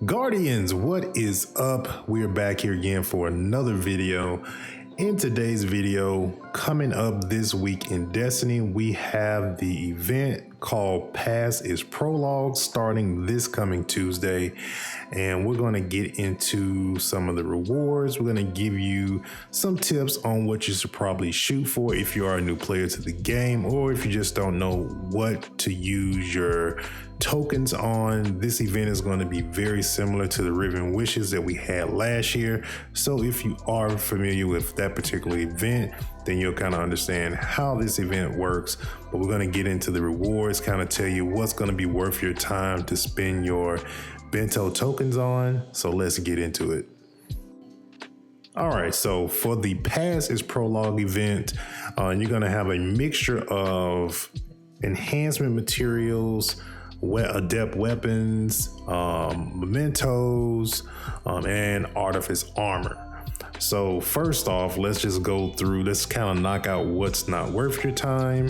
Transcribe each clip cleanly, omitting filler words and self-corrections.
Guardians, what is up? We're back here again for another video. In today's video, coming up this week in Destiny, we have the event called Pass is Prologue starting this coming Tuesday. And we're going to get into some of the rewards. We're going to give you some tips on what you should probably shoot for if you are a new player to the game, or if you just don't know what to use your tokens on. This event is going to be very similar to the Riven Wishes that we had last year. So if you are familiar with that particular event, then you'll kind of understand how this event works. But we're going to get into the rewards, kind of tell you what's going to be worth your time to spend your bento tokens on. So let's get into it. All right, so for the Pass is Prologue event, you're going to have a mixture of enhancement materials, Adept weapons, mementos, and Artifice armor. So first off, let's just go through, let's kind of knock out what's not worth your time.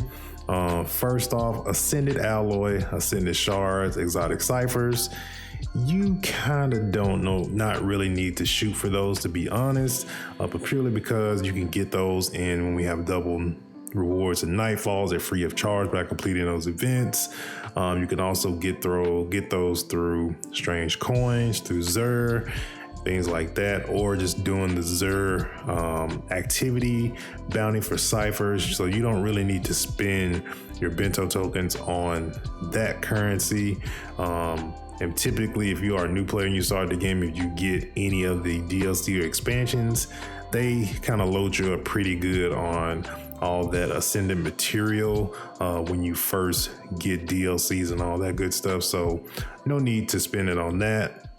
First off, Ascended Alloy, Ascended Shards, Exotic Ciphers. You kind of not really need to shoot for those, to be honest, but purely because you can get those in when we have double rewards and Nightfalls. They're free of charge by completing those events. You can also get those through Strange Coins, through Xur, things like that, or just doing the Xur activity bounty for ciphers. So you don't really need to spend your bento tokens on that currency. And typically, if you are a new player and you start the game, if you get any of the DLC or expansions, they kind of load you up pretty good on all that ascendant material when you first get DLCs and all that good stuff. So no need to spend it on that.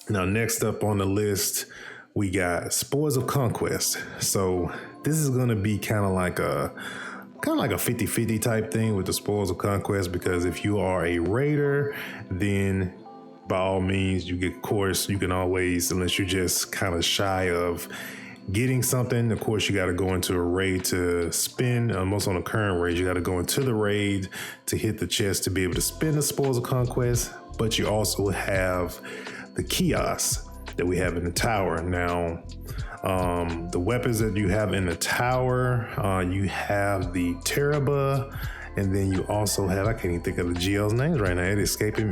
Now, next up on the list, we got Spoils of Conquest. So this is going to be kind of like a 50-50 type thing with the Spoils of Conquest, because if you are a raider, then by all means, you can always, unless you're just kind of shy of getting something, of course, you got to go into a raid to spin. Most on the current raid, you got to go into the raid to hit the chest to be able to spin the Spoils of Conquest. But you also have the kiosks that we have in the tower. Now, the weapons that you have in the tower, you have the Teraba, and then you also have, I can't even think of the GL's names right now. It is escaping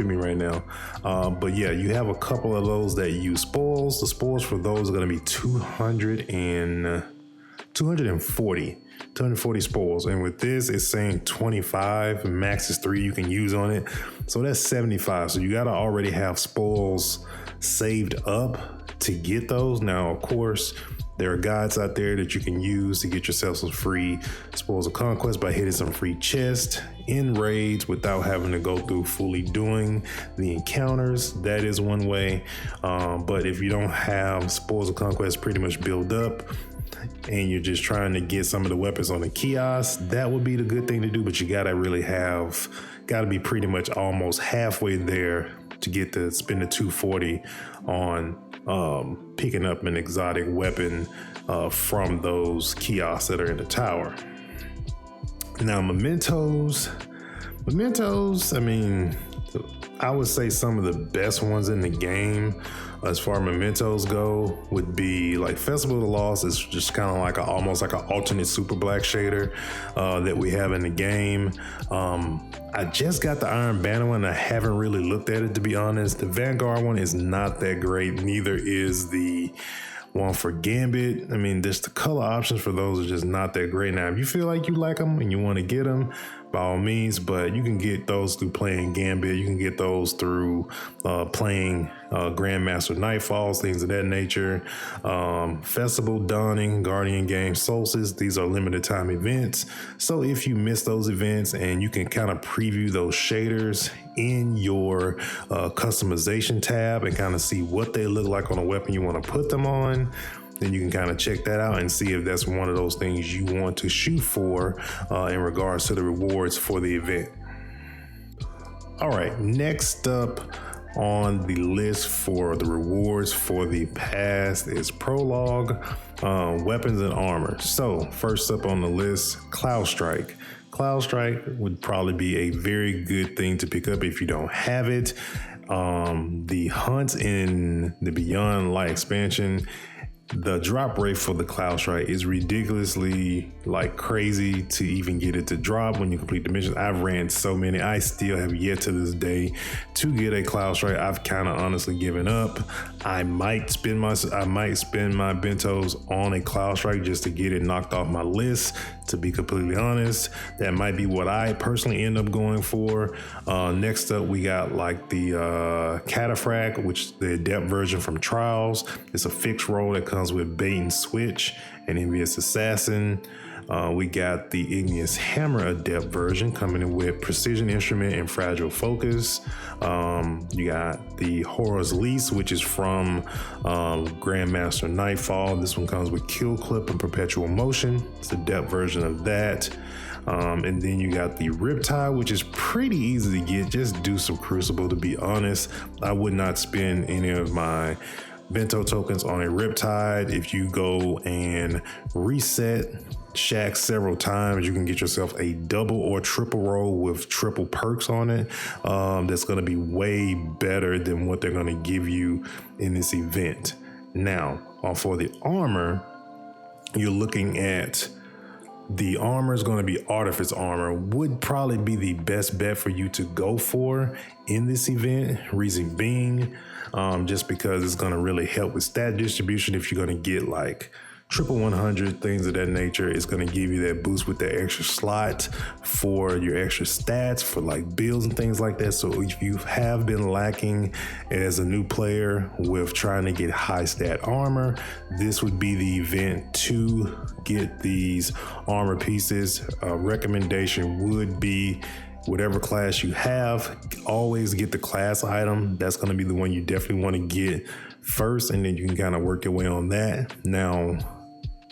me right now. But yeah, you have a couple of those that use spoils. The spoils for those are going to be 240 spoils. And with this, it's saying 25, max is 3 you can use on it. So that's 75. So you got to already have spoils saved up to get those. Now, of course, there are guides out there that you can use to get yourself some free Spoils of Conquest by hitting some free chests in raids without having to go through fully doing the encounters. That is one way. But if you don't have Spoils of Conquest pretty much built up and you're just trying to get some of the weapons on the kiosk, that would be the good thing to do. But you gotta be pretty much almost halfway there to get to spend the 240 on picking up an exotic weapon from those kiosks that are in the tower. Now, mementos, I mean, I would say some of the best ones in the game as far as mementos go would be like Festival of the Lost. Is just kind of like almost like an alternate super black shader that we have in the game. I just got the Iron Banner one. I haven't really looked at it, to be honest. The Vanguard one is not that great. Neither is the one for Gambit. I mean, just the color options for those are just not that great. Now, if you feel like you like them and you want to get them, by all means, but you can get those through playing Gambit. You can get those through playing Grandmaster Nightfalls, things of that nature. Festival, Dawning, Guardian Game, Solstice, these are limited time events. So if you miss those events, and you can kind of preview those shaders in your customization tab and kind of see what they look like on a weapon you want to put them on, then you can kind of check that out and see if that's one of those things you want to shoot for in regards to the rewards for the event. All right, next up on the list for the rewards for the Pass is Prologue, weapons and armor. So first up on the list, Cloud Strike. Cloud Strike would probably be a very good thing to pick up if you don't have it. The hunt in the Beyond Light expansion, the drop rate for the Cloud Strike is ridiculously like crazy to even get it to drop when you complete the missions. I've ran so many. I still have yet to this day to get a Cloud Strike. I've kind of honestly given up. I might spend my bentos on a Cloud Strike just to get it knocked off my list. To be completely honest, that might be what I personally end up going for. Next up, we got like the Cataphract, which is the Adept version from Trials. It's a fixed roll that comes with Bait and Switch and Envious Assassin. We got the Igneous Hammer Adept version coming in with Precision Instrument and Fragile Focus. You got the Horror's Lease, which is from Grandmaster Nightfall. This one comes with Kill Clip and Perpetual Motion. It's the Adept version of that. And then you got the Riptide, which is pretty easy to get. Just do some Crucible, to be honest. I would not spend any of my bento tokens on a Riptide. If you go and reset Shack several times, you can get yourself a double or triple roll with triple perks on it. That's going to be way better than what they're going to give you in this event. Now, for the armor, you're looking at the armor is going to be Artifice armor. Would probably be the best bet for you to go for in this event. Reason being, just because it's going to really help with stat distribution. If you're going to get like triple 100, things of that nature, it's going to give you that boost with that extra slot for your extra stats for like builds and things like that. So if you have been lacking as a new player with trying to get high stat armor, this would be the event to get these armor pieces. Recommendation would be whatever class you have, always get the class item. That's going to be the one you definitely want to get first, and then you can kind of work your way on that. Now,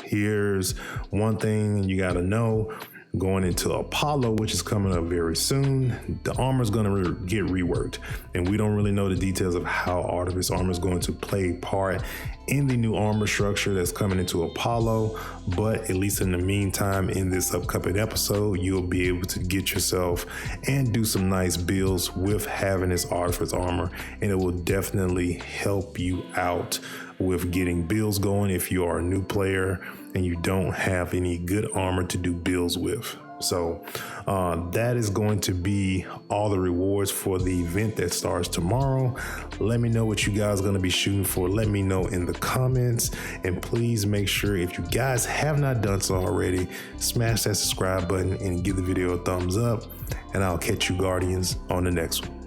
here's one thing you got to know. Going into Apollo, which is coming up very soon, the armor is going to get reworked, and we don't really know the details of how Artifice armor is going to play a part in the new armor structure that's coming into Apollo. But at least in the meantime, in this upcoming episode, you'll be able to get yourself and do some nice builds with having this Artifice armor, and it will definitely help you out with getting builds going if you are a new player and you don't have any good armor to do builds with. So that is going to be all the rewards for the event that starts tomorrow. Let me know what you guys are going to be shooting for. Let me know in the comments, and please make sure, if you guys have not done so already, smash that subscribe button and give the video a thumbs up, and I'll catch you Guardians on the next one.